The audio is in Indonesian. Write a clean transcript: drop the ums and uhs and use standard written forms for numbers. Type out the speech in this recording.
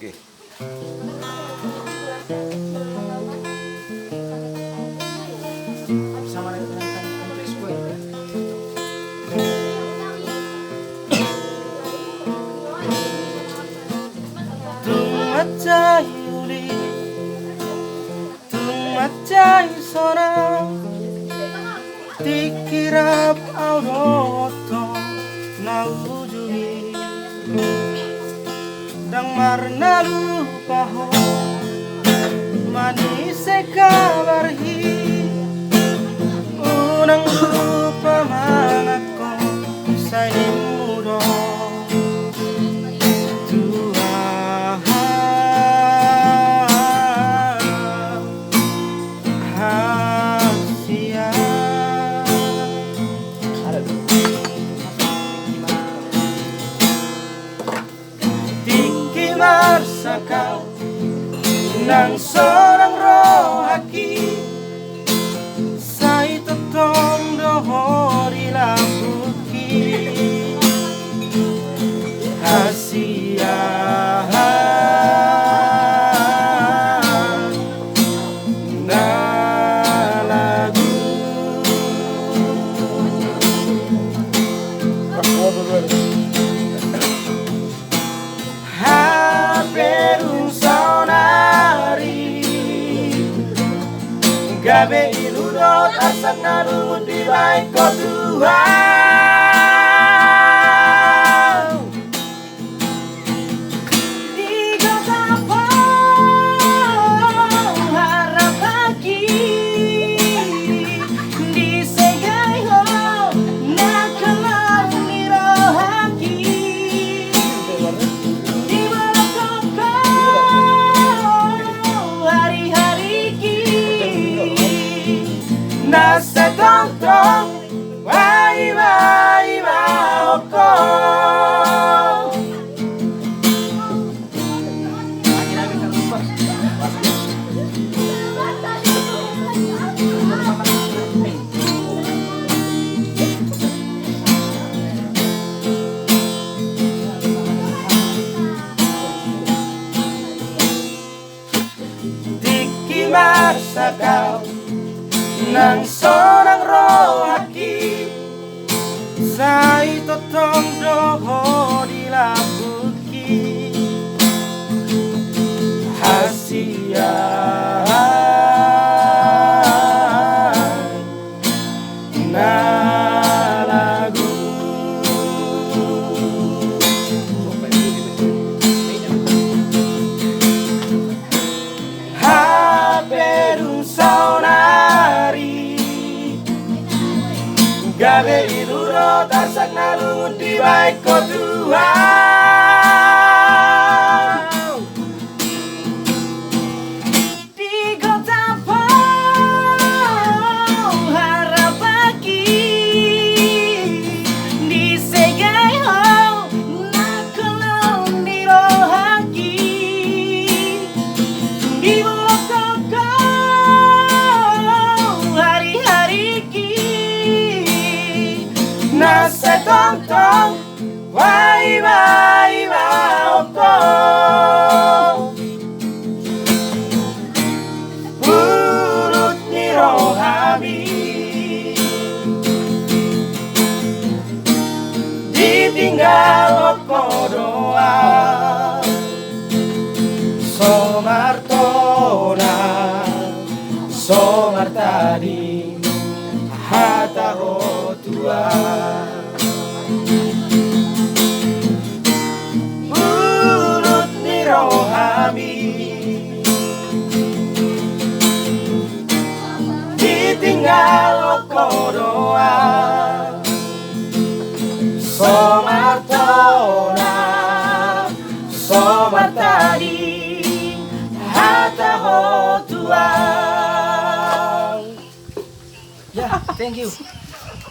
Oke. Sama dengan Andres gue. Tung macai uli, tung macai sonang, dikirap auroto na ujungi, dang marna lupa ho, manis kabarhi, unang lupa mangatko sa imudo. Marsakaw ng seorang rohaki sa itutong dohori lambuki hasiyahan na lagu gabe iludot asak narud di baik kau Tuhan di kota harap lagi di segai ho nak kelar mirohaki di malam hari-hari nasa tong-tong iba-iba ako. Di masa kau ng seorang rohaki sa itutong doho di labuki hasiyahan na lagu haberun saunari gabe iluro tasak narud di baik kau Tuhan di kota harap lagi di segai ho nak kelong di rohaki di bawah koko hari-hari nasa tong-tong iba-iba ako purut ni rohami ditinggal ako doa somartona somartadi hataho tua mulut ni rohami ditinggal ko doa somartona somartadi hataho tua. Yeah, thank you.